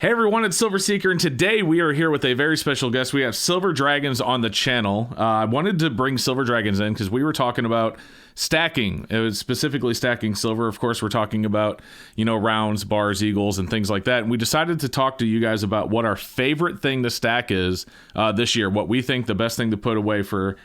Hey everyone, it's Silver Seeker, and today we are here with a very special guest. We have Silver Dragons on the channel. I wanted to bring Silver Dragons in because we were talking about stacking. It was specifically stacking silver. Of course, we're talking about, rounds, bars, eagles, and things like that. And we decided to talk to you guys about what our favorite thing to stack is this year, what we think the best thing to put away for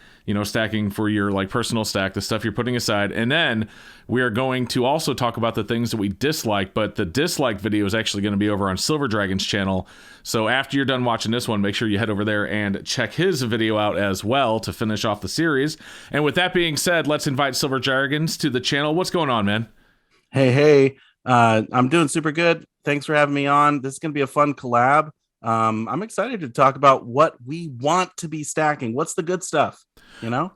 stacking for your personal stack, the stuff you're putting aside. And then we are going to also talk about the things that we dislike, but the dislike video is actually going to be over on Silver Dragon's channel. So after you're done watching this one, make sure you head over there and check his video out as well to finish off the series. And with that being said, let's invite Silver Dragons to the channel. What's going on, man? Hey, I'm doing super good. Thanks for having me on. This is going to be a fun collab. I'm excited to talk about what we want to be stacking. What's the good stuff,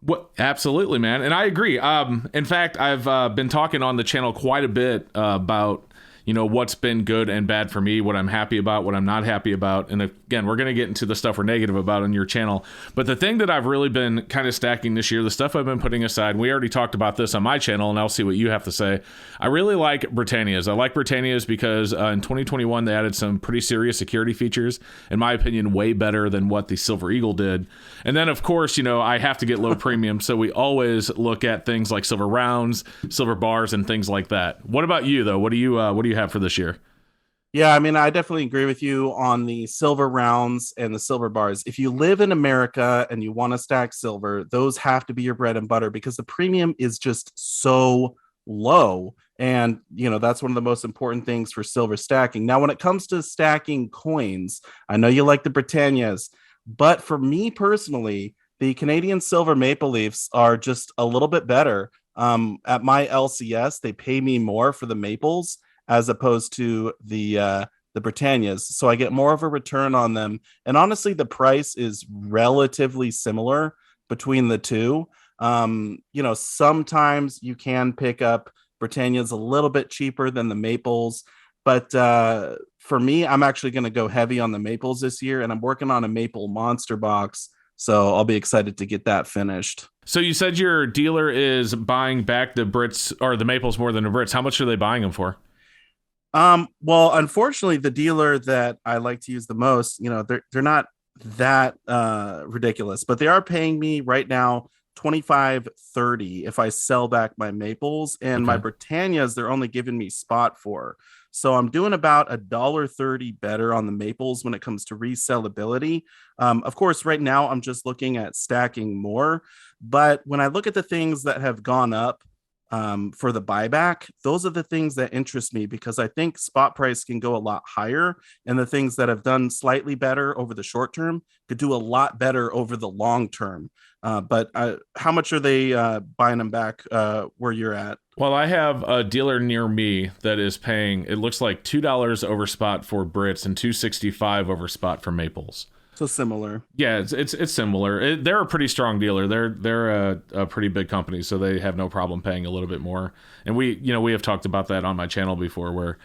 What, absolutely, man. And I agree. In fact, I've been talking on the channel quite a bit about what's been good and bad for me, what I'm happy about, what I'm not happy about. And again, we're going to get into the stuff we're negative about on your channel. But the thing that I've really been kind of stacking this year, the stuff I've been putting aside, we already talked about this on my channel, and I'll see what you have to say. I really like Britannias. I like Britannias because in 2021, they added some pretty serious security features, in my opinion, way better than what the Silver Eagle did. And then, of course, I have to get low premium. So we always look at things like silver rounds, silver bars, and things like that. What about you, though? What do you have for this year? Yeah, I mean, I definitely agree with you on the silver rounds and the silver bars. If you live in America and you want to stack silver, those have to be your bread and butter because the premium is just so low. And, that's one of the most important things for silver stacking. Now, when it comes to stacking coins, I know you like the Britannias, but for me personally, the Canadian silver maple leafs are just a little bit better. At my LCS, they pay me more for the maples as opposed to the Britannias. So I get more of a return on them. And honestly, the price is relatively similar between the two. Sometimes you can pick up Britannias a little bit cheaper than the maples. But for me, I'm actually going to go heavy on the maples this year, and I'm working on a maple monster box. So I'll be excited to get that finished. So you said your dealer is buying back the Brits or the maples more than the Brits. How much are they buying them for? Well, unfortunately, the dealer that I like to use the most, they're not that ridiculous, but they are paying me right now 25.30 if I sell back my maples, and my Okay. Britannias they're only giving me spot for. So I'm doing about $1.30 better on the maples when it comes to resellability. Of course, right now I'm just looking at stacking more, but when I look at the things that have gone up for the buyback, those are the things that interest me because I think spot price can go a lot higher, and the things that have done slightly better over the short term could do a lot better over the long term. But how much are they buying them back where you're at? Well, I have a dealer near me that is paying, it looks like $2 over spot for Brits and 265 over spot for maples. So similar. Yeah, it's similar. They're a pretty strong dealer. They're a pretty big company, so they have no problem paying a little bit more. And we have talked about that on my channel before, where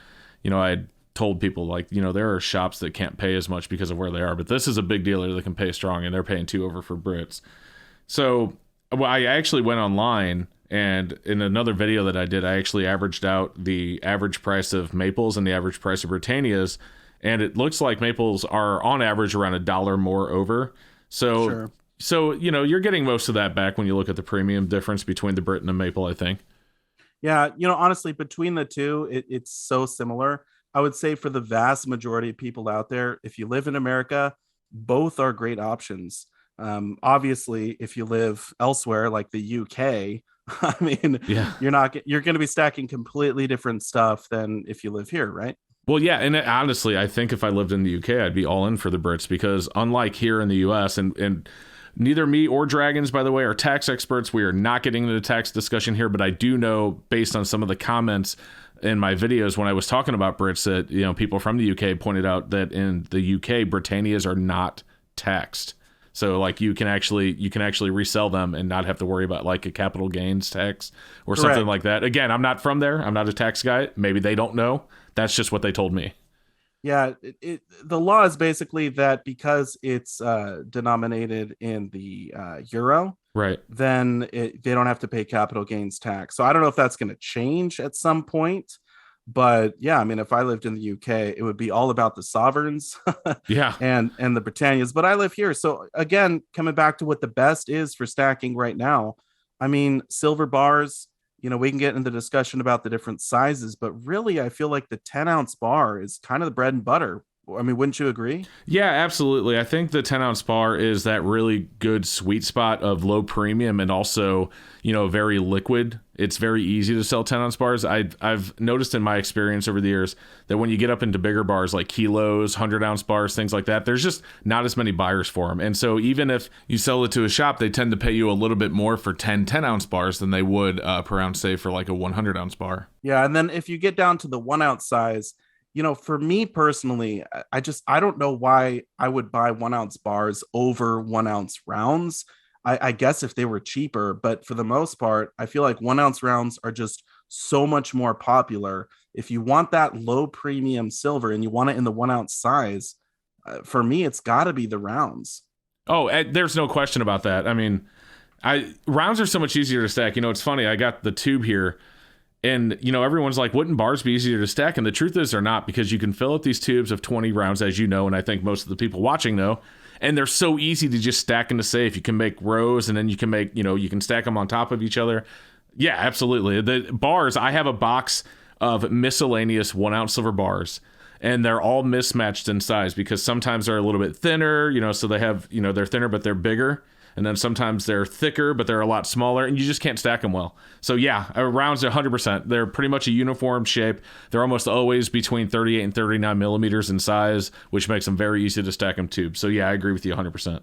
I had told people there are shops that can't pay as much because of where they are, but this is a big dealer that can pay strong, and they're paying two over for Brits. So I actually went online, and in another video that I did, I actually averaged out the average price of maples and the average price of Britannias, and it looks like maples are on average around $1 more over. So, Sure. you're getting most of that back when you look at the premium difference between the Brit and the maple, I think. Yeah, honestly, between the two, it's so similar. I would say for the vast majority of people out there, if you live in America, both are great options. Obviously, if you live elsewhere like the UK, I mean, Yeah. you're going to be stacking completely different stuff than if you live here, right? Well, yeah, and honestly, I think if I lived in the UK, I'd be all in for the Brits because unlike here in the US, and neither me or Dragons, by the way, are tax experts. We are not getting into the tax discussion here, but I do know based on some of the comments in my videos when I was talking about Brits that people from the UK pointed out that in the UK, Britannias are not taxed. So you can actually resell them and not have to worry about like a capital gains tax or something Correct. like that. Again, I'm not from there. I'm not a tax guy. Maybe they don't know. That's just what they told me. Yeah, the law is basically that because it's denominated in the euro, Right. then they don't have to pay capital gains tax. So I don't know if that's going to change at some point. But yeah, I mean, if I lived in the UK, it would be all about the sovereigns Yeah. and the Britannias. But I live here. So again, coming back to what the best is for stacking right now, I mean, silver bars, we can get into the discussion about the different sizes, but really I feel like the 10-ounce bar is kind of the bread and butter. I mean, wouldn't you agree? Yeah, absolutely. I think the 10-ounce bar is that really good sweet spot of low premium and also, very liquid. It's very easy to sell 10-ounce bars. I've noticed in my experience over the years that when you get up into bigger bars like kilos, 100-ounce bars, things like that, there's just not as many buyers for them. And so even if you sell it to a shop, they tend to pay you a little bit more for 10-ounce bars than they would per ounce, say, for like a 100-ounce bar. Yeah. And then if you get down to the 1-ounce size, for me personally, I don't know why I would buy 1-ounce bars over 1-ounce rounds. I guess if they were cheaper, but for the most part, I feel like 1-ounce rounds are just so much more popular. If you want that low premium silver and you want it in the 1-ounce size, for me, it's got to be the rounds. Oh, there's no question about that. I mean, rounds are so much easier to stack. It's funny. I got the tube here. And, everyone's like, wouldn't bars be easier to stack? And the truth is they're not, because you can fill up these tubes of 20 rounds, as you know, and I think most of the people watching know. And they're so easy to just stack into safe. You can make rows, and then you can make, you can stack them on top of each other. Yeah, absolutely. The bars, I have a box of miscellaneous 1-ounce silver bars, and they're all mismatched in size because sometimes they're a little bit thinner, so they have, they're thinner, but they're bigger. And then sometimes they're thicker, but they're a lot smaller, and you just can't stack them well. So yeah, rounds are 100%. They're pretty much a uniform shape. They're almost always between 38 and 39 millimeters in size, which makes them very easy to stack them tubes. So yeah, I agree with you 100%.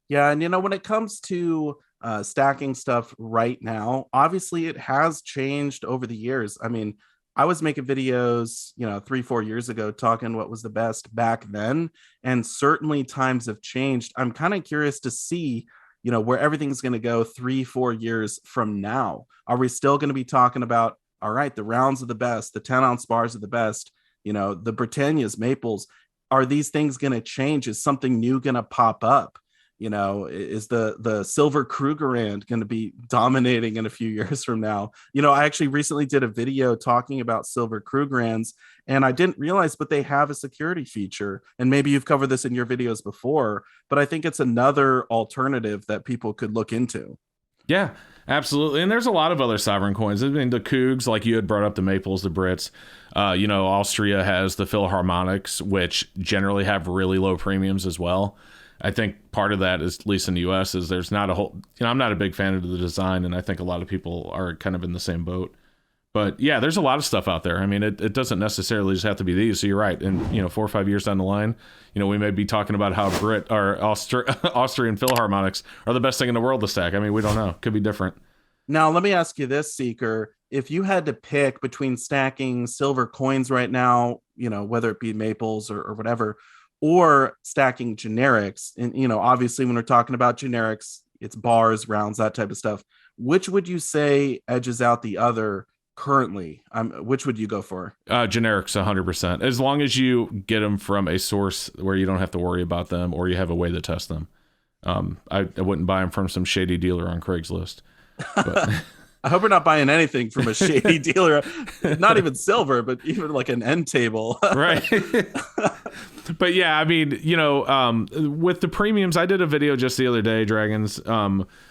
Yeah, and when it comes to stacking stuff right now, obviously it has changed over the years. I mean, I was making videos, 3, 4 years ago, talking what was the best back then. And certainly times have changed. I'm kind of curious to see, where everything's going to go 3, 4 years from now. Are we still going to be talking about, all right, the rounds are the best, the 10-ounce bars are the best, the Britannias, Maples? Are these things going to change? Is something new going to pop up? Is the silver Krugerrand going to be dominating in a few years from now? I actually recently did a video talking about silver Krugerrands, and I didn't realize, but they have a security feature. And maybe you've covered this in your videos before, but I think it's another alternative that people could look into. Yeah, absolutely. And there's a lot of other sovereign coins. I mean, the Cougs, like you had brought up, the Maples, the Brits. Austria has the Philharmonics, which generally have really low premiums as well. I think part of that is, at least in the US, is there's not a whole, I'm not a big fan of the design, and I think a lot of people are kind of in the same boat. But yeah, there's a lot of stuff out there. I mean, it doesn't necessarily just have to be these. So you're right. And, 4 or 5 years down the line, we may be talking about how Austrian Philharmonics are the best thing in the world to stack. I mean, we don't know. Could be different. Now, let me ask you this, Seeker. If you had to pick between stacking silver coins right now, whether it be Maples or whatever, or stacking generics, and obviously when we're talking about generics, it's bars, rounds, that type of stuff, which would you say edges out the other currently? Which would you go for? Generics 100%, as long as you get them from a source where you don't have to worry about them, or you have a way to test them. I wouldn't buy them from some shady dealer on Craigslist, but I hope we're not buying anything from a shady dealer, not even silver, but even like an end table. Right. But yeah, I mean, with the premiums, I did a video just the other day, Dragons,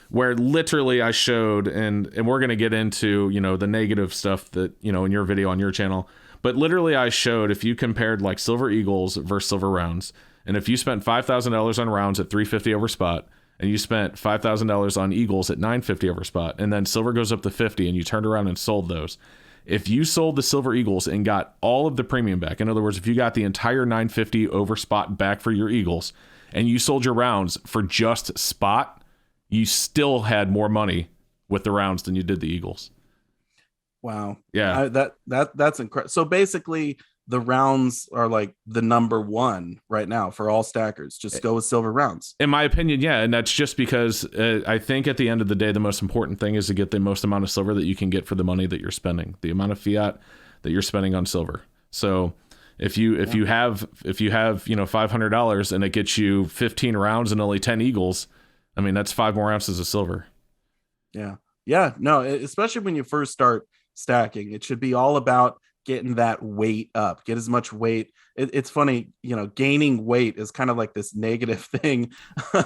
where literally I showed, and we're going to get into, the negative stuff that, in your video on your channel, but literally I showed, if you compared like silver eagles versus silver rounds, and if you spent $5,000 on rounds at $350 over spot, and you spent $5,000 on eagles at $950 over spot, and then silver goes up to 50, and you turned around and sold those. If you sold the silver eagles and got all of the premium back, in other words, if you got the entire $950 over spot back for your eagles, and you sold your rounds for just spot, you still had more money with the rounds than you did the eagles. Wow. Yeah. That's incredible. So basically, the rounds are like the number one right now for all stackers. Just go with silver rounds. In my opinion, yeah. And that's just because I think at the end of the day, the most important thing is to get the most amount of silver that you can get for the money that you're spending, the amount of fiat that you're spending on silver. So if you have $500 and it gets you 15 rounds and only 10 eagles, I mean, that's 5 more ounces of silver. Yeah. Yeah. No, especially when you first start stacking, it should be all about getting that weight up, get as much weight. It's funny, gaining weight is kind of like this negative thing.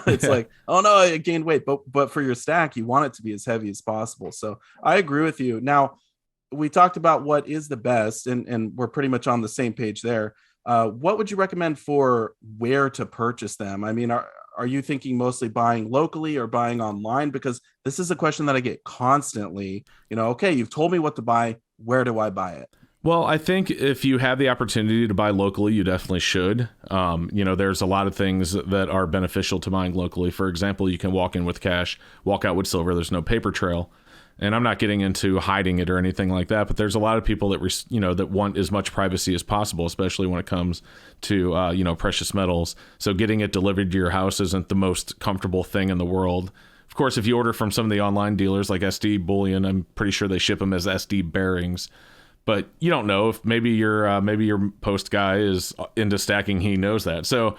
It's Yeah. like, oh no, I gained weight, but for your stack, you want it to be as heavy as possible. So I agree with you. Now, we talked about what is the best, and we're pretty much on the same page there. What would you recommend for where to purchase them? I mean, are you thinking mostly buying locally or buying online? Because this is a question that I get constantly. Okay, you've told me what to buy. Where do I buy it? Well, I think if you have the opportunity to buy locally, you definitely should. There's a lot of things that are beneficial to buying locally. For example, you can walk in with cash, walk out with silver. There's no paper trail. And I'm not getting into hiding it or anything like that, but there's a lot of people that that want as much privacy as possible, especially when it comes to precious metals. So getting it delivered to your house isn't the most comfortable thing in the world. Of course, if you order from some of the online dealers like SD Bullion, I'm pretty sure they ship them as SD bearings. But you don't know if maybe your post guy is into stacking. He knows that. So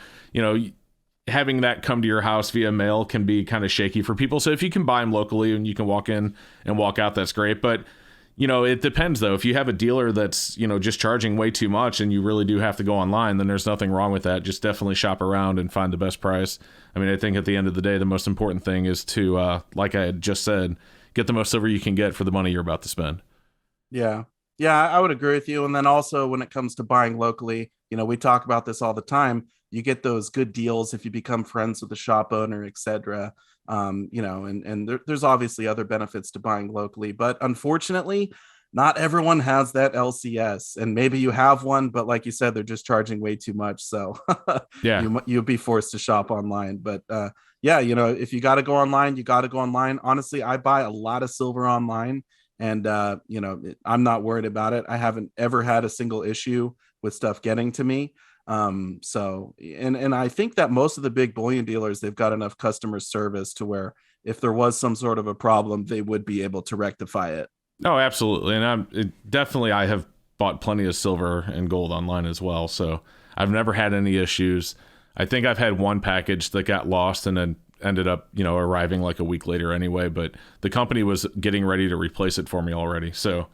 having that come to your house via mail can be kind of shaky for people. So if you can buy them locally and you can walk in and walk out, that's great. But it depends though. If you have a dealer that's just charging way too much and you really do have to go online, then there's nothing wrong with that. Just definitely shop around and find the best price. I mean, I think at the end of the day, the most important thing is to like I had just said, get the most silver you can get for the money you're about to spend. Yeah. Yeah, I would agree with you. And then also when it comes to buying locally, we talk about this all the time. You get those good deals if you become friends with the shop owner, etc. There's obviously other benefits to buying locally, but unfortunately, not everyone has that LCS. And maybe you have one, but like you said, they're just charging way too much. So Yeah. you'll be forced to shop online. But yeah, if you got to go online, you got to go online. Honestly, I buy a lot of silver online. And I'm not worried about it. I haven't ever had a single issue with stuff getting to me. And I think that most of the big bullion dealers, they've got enough customer service to where if there was some sort of a problem, they would be able to rectify it. Oh, absolutely. And I have bought plenty of silver and gold online as well. So I've never had any issues. I think I've had one package that got lost and then ended up, arriving like a week later anyway, but the company was getting ready to replace it for me already. So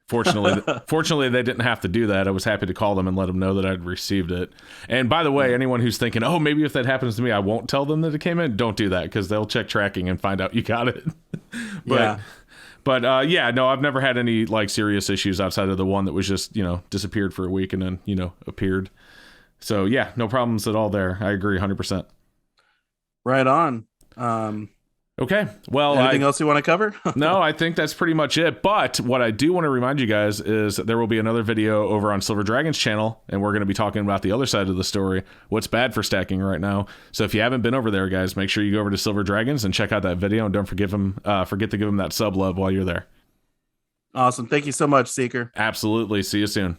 fortunately they didn't have to do that. I was happy to call them and let them know that I'd received it. And by the way, anyone who's thinking, oh, maybe if that happens to me, I won't tell them that it came in. Don't do that, because they'll check tracking and find out you got it. But I've never had any like serious issues outside of the one that was just, disappeared for a week and then, appeared. So yeah, no problems at all there. I agree 100%. Right on. Okay. Well, anything else you want to cover? No, I think that's pretty much it. But what I do want to remind you guys is there will be another video over on Silver Dragon's channel, and we're going to be talking about the other side of the story, what's bad for stacking right now. So if you haven't been over there, guys, make sure you go over to Silver Dragons and check out that video, and don't forget to give him that sub love while you're there. Awesome. Thank you so much, Seeker. Absolutely. See you soon.